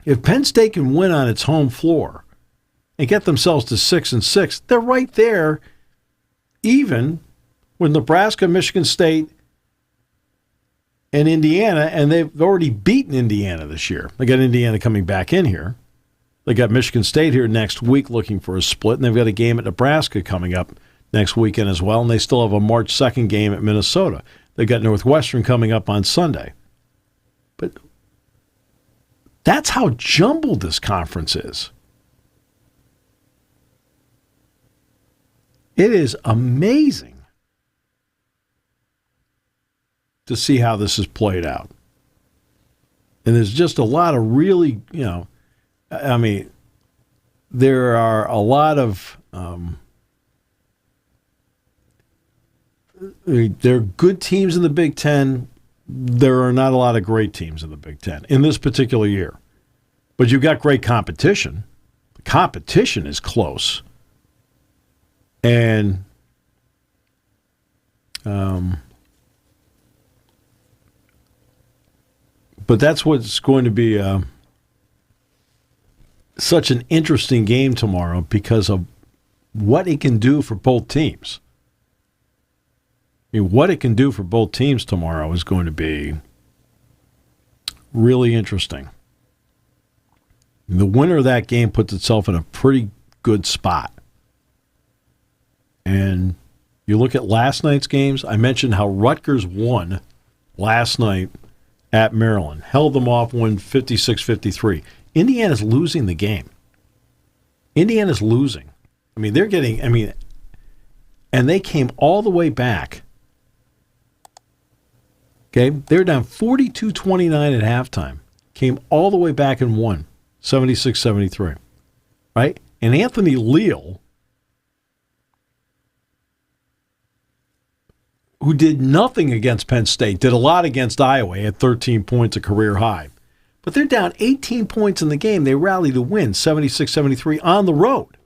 If Penn State can win on its home floor and get themselves to 6-6, they're right there, even with Nebraska, Michigan State, and Indiana, and they've already beaten Indiana this year. They got Indiana coming back in here. They got Michigan State here next week looking for a split, and they've got a game at Nebraska coming up next weekend as well, and they still have a March 2nd game at Minnesota. They've got Northwestern coming up on Sunday. But that's how jumbled this conference is. It is amazing to see how this is played out. And there's just a lot of really, I mean, there are a lot of, there are good teams in the Big Ten. There are not a lot of great teams in the Big Ten in this particular year. But you've got great competition. The competition is close. And but that's what's going to be such an interesting game tomorrow because of what it can do for both teams. I mean, what it can do for both teams tomorrow is going to be really interesting. The winner of that game puts itself in a pretty good spot. And you look at last night's games, I mentioned how Rutgers won last night at Maryland. Held them off, won 56-53. Indiana's losing the game. Indiana's losing. I mean, they're getting, and they came all the way back. Okay? They were down 42-29 at halftime. Came all the way back and won 76-73. Right? And Anthony Leal, who did nothing against Penn State, did a lot against Iowa at 13 points, a career high. But they're down 18 points in the game. They rally to win 76-73 on the road.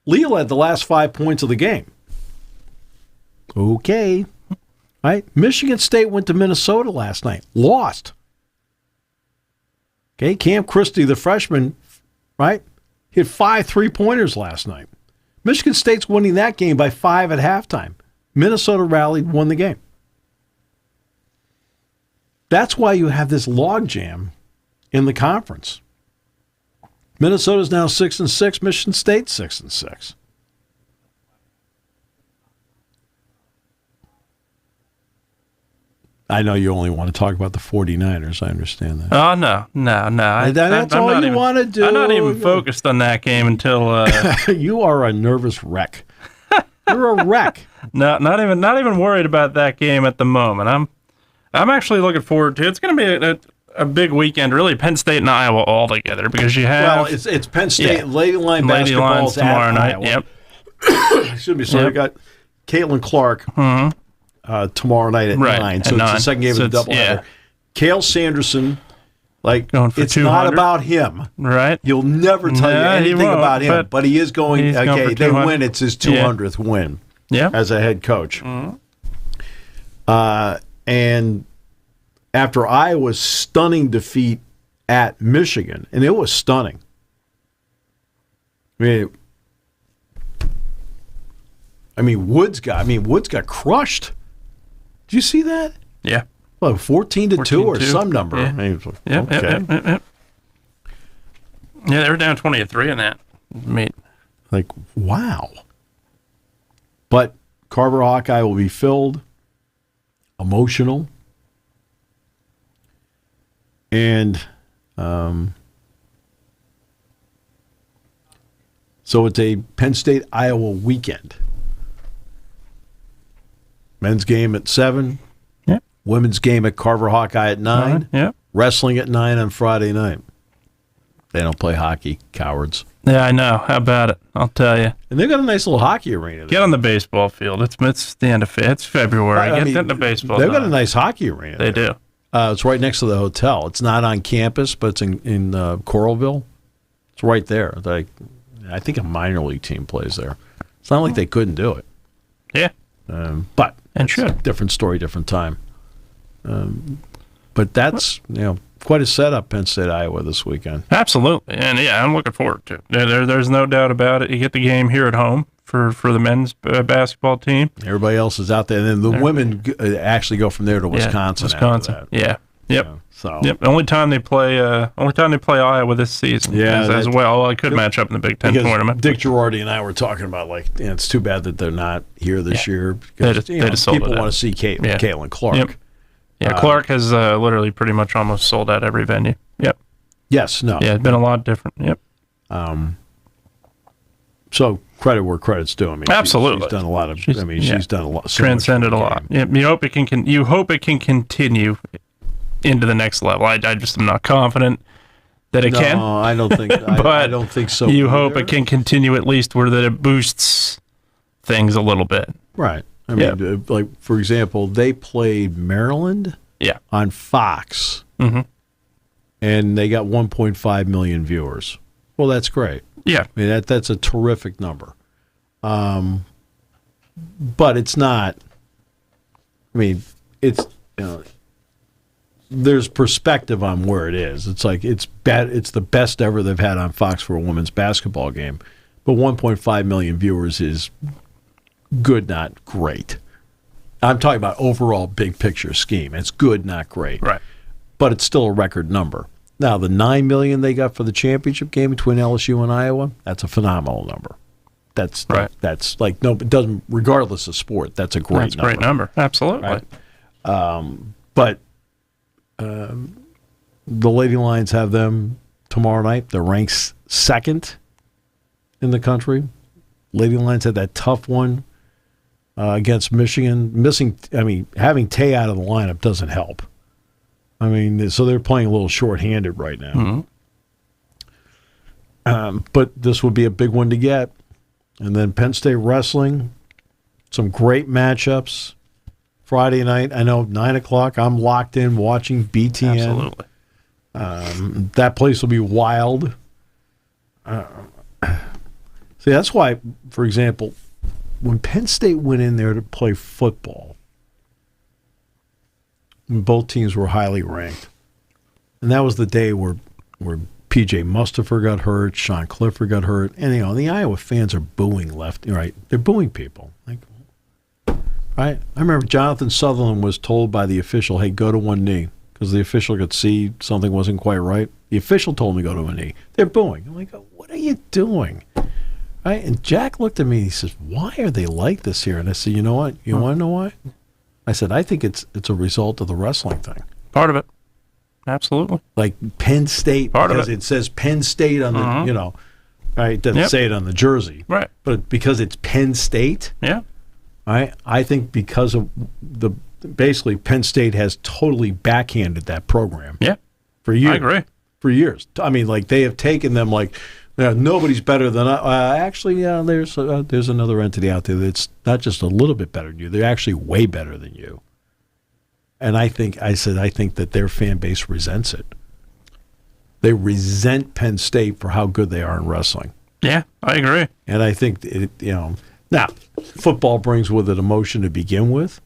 Leal had the last 5 points of the game. Okay. Right? Michigan State went to Minnesota last night. Lost. Okay, Cam Christie, the freshman, right, hit 5 3-pointers last night. Michigan State's winning that game by 5 at halftime. Minnesota rallied, won the game. That's why you have this logjam in the conference. Minnesota's now 6-6. Michigan State 6-6. I know you only want to talk about the 49ers. I understand that. Oh, no. That's all you want to do. I'm not even focused on that game until... You are a nervous wreck. You're a wreck. No, not even worried about that game at the moment. I'm actually looking forward to it. It's going to be a big weekend, really. Penn State and Iowa all together, because you have... Well, it's Penn State. Lady Line basketball tomorrow night. Iowa. Yep. Excuse me. So we got Caitlin Clark tomorrow night at 9. So it's the second game of the doubleheader. Yeah. Cale Sanderson, going for it's 200. not about him. Right. You'll never tell you anything about him, but he is going... He's okay, going they win. It's his 200th win as a head coach. And after Iowa's stunning defeat at Michigan, and it was stunning. Woods got crushed. Did you see that? Yeah. Well, 14-2 or some number. Yeah. Yeah, they were down 20-3 in that meet. Like, wow. But Carver Hawkeye will be filled, emotional, and so it's a Penn State Iowa weekend. Men's game at 7. Yeah. Women's game at Carver Hawkeye at 9. Yeah. Wrestling at 9 on Friday night. They don't play hockey, cowards. Yeah, I know. How about it? I'll tell you. And they've got a nice little hockey arena there. Get on the baseball field. It's the end of it's February. Get in the baseball. They've got a nice hockey arena. They do. It's right next to the hotel. It's not on campus, but it's in Coralville. It's right there. I think a minor league team plays there. It's not like they couldn't do it. Yeah. But and should. Different story, different time. But that's quite a setup, Penn State, Iowa this weekend. Absolutely, and I'm looking forward to it. There's no doubt about it. You get the game here at home for the men's basketball team. Everybody else is out there, and then the women actually go from there to Wisconsin. Wisconsin. After that. Yeah. Yep. So. Yep. Only time they play Iowa this season. As well. I could match up in the Big Ten tournament. Dick Girardi and I were talking about it's too bad that they're not here this year because they just sold people it want to see Caitlin Clark. Yep. Yeah, Clark has literally pretty much almost sold out every venue. Yep. Yes. No. Yeah, it's been a lot different. Yep. So credit where credit's due. Absolutely. She's done a lot of. She's done a lot. So transcended a lot. Yep. You hope it can continue into the next level. I just am not confident that it can. No, I don't think. I don't think so. You hope it can continue at least where that it boosts things a little bit. Right. Like for example, they played Maryland. Yeah. On Fox. Mm-hmm. And they got 1.5 million viewers. Well, that's great. Yeah. That's a terrific number. But it's not. It's there's perspective on where it is. It's like it's the best ever they've had on Fox for a women's basketball game. But 1.5 million viewers is good, not great. I'm talking about overall big picture scheme. It's good, not great. Right. But it's still a record number. Now, the $9 million they got for the championship game between LSU and Iowa, that's a phenomenal number. That's right. That's like, no, it doesn't, regardless of sport, that's a great number. Great number. Absolutely. Right? But the Lady Lions have them tomorrow night. They're ranked second in the country. Lady Lions had that tough one against Michigan. Having Tay out of the lineup doesn't help. I mean, so they're playing a little shorthanded right now. Mm-hmm. But this would be a big one to get. And then Penn State wrestling, some great matchups. Friday night, I know 9 o'clock. I'm locked in watching BTN. Absolutely. That place will be wild. See, that's why, for example, when Penn State went in there to play football, when both teams were highly ranked, and that was the day where P.J. Mustafer got hurt, Sean Clifford got hurt, and the Iowa fans are booing left, right? They're booing people. Like, right? I remember Jonathan Sutherland was told by the official, "Hey, go to one knee," because the official could see something wasn't quite right. The official told him to go to a knee. They're booing. I'm like, what are you doing? Right? And Jack looked at me and he says, "Why are they like this here?" And I said, "You know what? You want to know why?" I said, "I think it's a result of the wrestling thing." Part of it. Absolutely. Like Penn State, Part because of it. It says Penn State on the, right? It doesn't say it on the jersey. Right. But because it's Penn State, yeah. Right? I think because of basically Penn State has totally backhanded that program. Yeah. For years. I agree. For years. I mean, like they have taken them like, nobody's better than actually, there's another entity out there that's not just a little bit better than you. They're actually way better than you. And I think that their fan base resents it. They resent Penn State for how good they are in wrestling. Yeah, I agree. And I think now football brings with it emotion to begin with,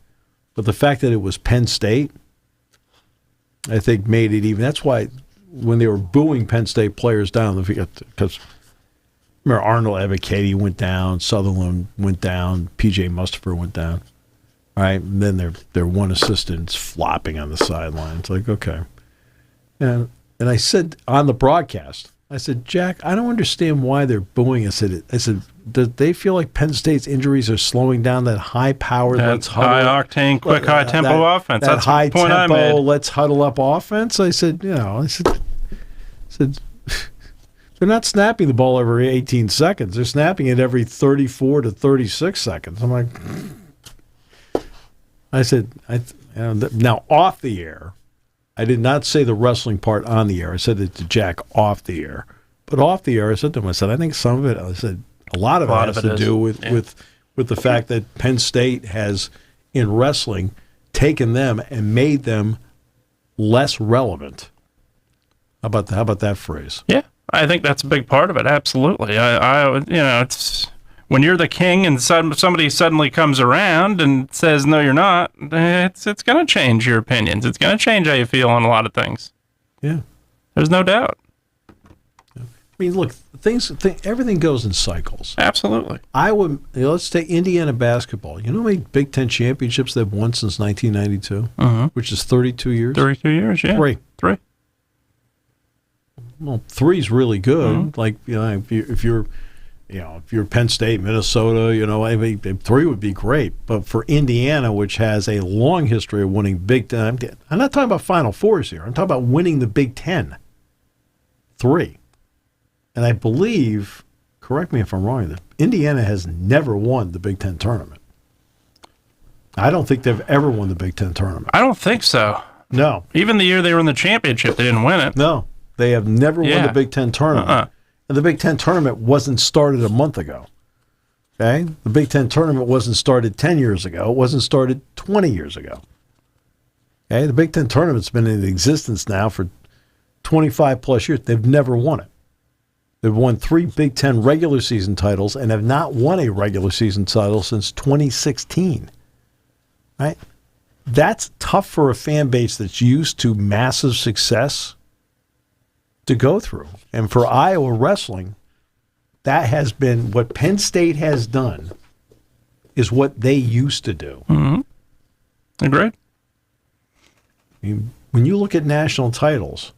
but the fact that it was Penn State, I think made it even. That's why when they were booing Penn State players down, because remember Arnold Ebiketie went down, Sutherland went down, P.J. Mustafer went down. Right, and then their one assistant's flopping on the sideline. It's like, okay. And I said on the broadcast, I said, "Jack, I don't understand why they're booing us." I said, "Do they feel like Penn State's injuries are slowing down that high-powered, high-octane, quick, high-tempo offense? That That's the point I made. Let's huddle up offense?" I said, they're not snapping the ball every 18 seconds. They're snapping it every 34 to 36 seconds. I'm like... I said, now off the air, I did not say the wrestling part on the air. I said it to Jack off the air. But off the air, I said to him, I think some of it, a lot of it has to do with the fact that Penn State has, in wrestling, taken them and made them less relevant. How about that phrase? Yeah, I think that's a big part of it. Absolutely. It's... When you're the king and somebody suddenly comes around and says, "No, you're not," it's going to change your opinions. It's going to change how you feel on a lot of things. Yeah. There's no doubt. I mean, look, everything goes in cycles. Absolutely. Let's take Indiana basketball. You know how many Big Ten championships they've won since 1992? Which is 32 years? 32 years, yeah. Three. Well, 3's really good. Like, if you're Penn State, Minnesota, 3 would be great. But for Indiana, which has a long history of winning Big Ten, I'm not talking about Final Fours here. I'm talking about winning the Big Ten. 3. And I believe, correct me if I'm wrong, that Indiana has never won the Big Ten tournament. I don't think they've ever won the Big Ten tournament. I don't think so. No. Even the year they were in the championship, they didn't win it. No. They have never won the Big Ten tournament. And the Big Ten tournament wasn't started a month ago. Okay? The Big Ten tournament wasn't started 10 years ago. It wasn't started 20 years ago. Okay? The Big Ten tournament's been in existence now for 25 plus years. They've never won it. They've won 3 Big Ten regular season titles and have not won a regular season title since 2016. Right? That's tough for a fan base that's used to massive success to go through. And for Iowa wrestling, that has been what Penn State has done is what they used to do. Mm-hmm. Agreed. I mean, when you look at national titles,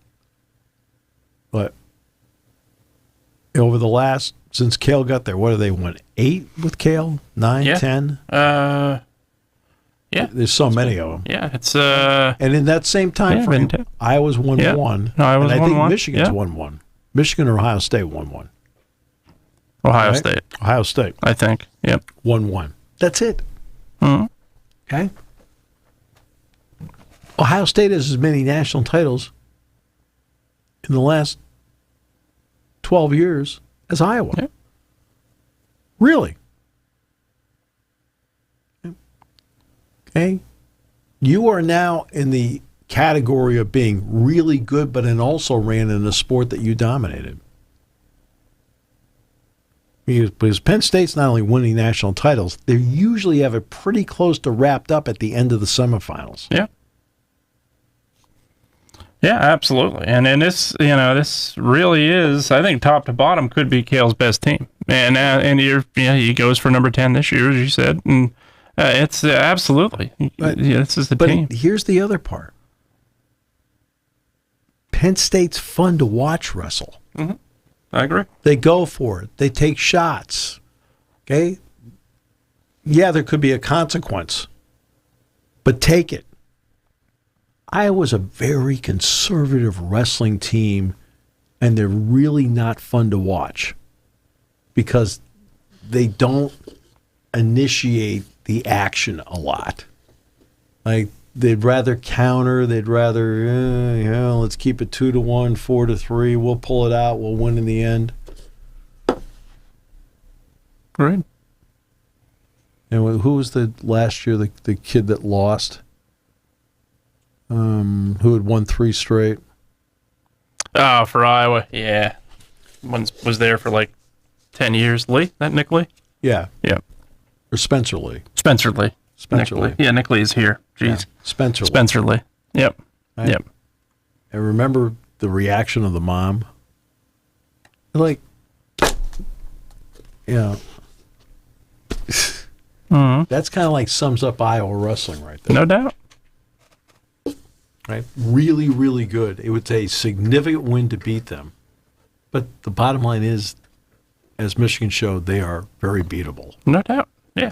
over the last, since Cale got there, what have they won? 8 with Cale? 9, Yeah. 10? Yeah. There's so many of them. Yeah, it's And in that same time frame, Iowa's 1-1. No, Iowa's and I think 1-1. Michigan's Yeah. 1-1. Michigan or Ohio State 1-1. Ohio Right? State, Ohio State I think. Yep. 1-1. That's it. Mhm. Okay? Ohio State has as many national titles in the last 12 years as Iowa. Yeah. Really? Okay? You are now in the category of being really good, but then also ran in a sport that you dominated. Because Penn State's not only winning national titles, they usually have it pretty close to wrapped up at the end of the semifinals. Yeah. Yeah, absolutely. And this, this really is, I think, top to bottom could be Cale's best team. And he goes for number 10 this year, as you said. And it's absolutely, this is the team. But here's the other part. Penn State's fun to watch wrestle. Mm-hmm. I agree. They go for it. They take shots. Okay? Yeah, there could be a consequence, but take it. Iowa's a very conservative wrestling team, and they're really not fun to watch because they don't initiate the action a lot. Like, they'd rather counter. They'd rather, let's keep it 2-1, 4-3. We'll pull it out. We'll win in the end. Great. And who was the last year, the kid that lost? Who had won 3 straight? Oh, for Iowa, yeah. Was there for like 10 years. Lee? That Nick Lee? Yeah. Yeah. Or Spencer Lee. Spencer Lee. Spencer Nick Lee. Lee. Yeah, Nick Lee is here. Jeez. Yeah. Spencer Lee. Spencer Lee. Yep. Right? Yep. I remember the reaction of the mom. Like, that's kind of like sums up Iowa wrestling right there. No doubt. Right? Really, really good. It was a significant win to beat them. But the bottom line is, as Michigan showed, they are very beatable. No doubt. Yeah.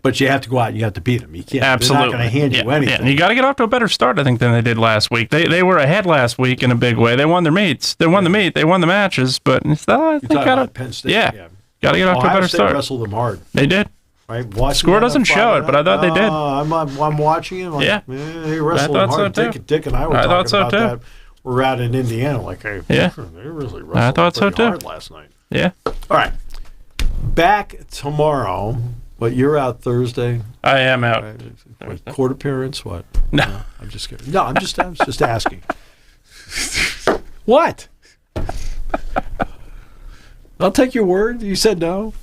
But you have to go out and you have to beat them. You can't. Absolutely. They're not going to hand you anything. Yeah. And you got to get off to a better start, I think, than they did last week. They were ahead last week in a big way. They won their meets. They won the meet. They won the matches. But You're talking about Penn State. Yeah. Got to get off to a better State start. Wrestled them hard. They did. Right? Score doesn't show it, but I thought they did. I'm watching it. Like, Yeah. They wrestled I them thought hard. so, too. Dick and I were I talking thought so, about too. that. We're out in Indiana. Like, hey, Yeah. they really wrestled I thought so, pretty too. hard last night. Yeah. All right. Back tomorrow. But you're out Thursday. I am out. Right? What, court appearance? What? No. I'm just kidding. No, I was just asking. What? I'll take your word. You said no.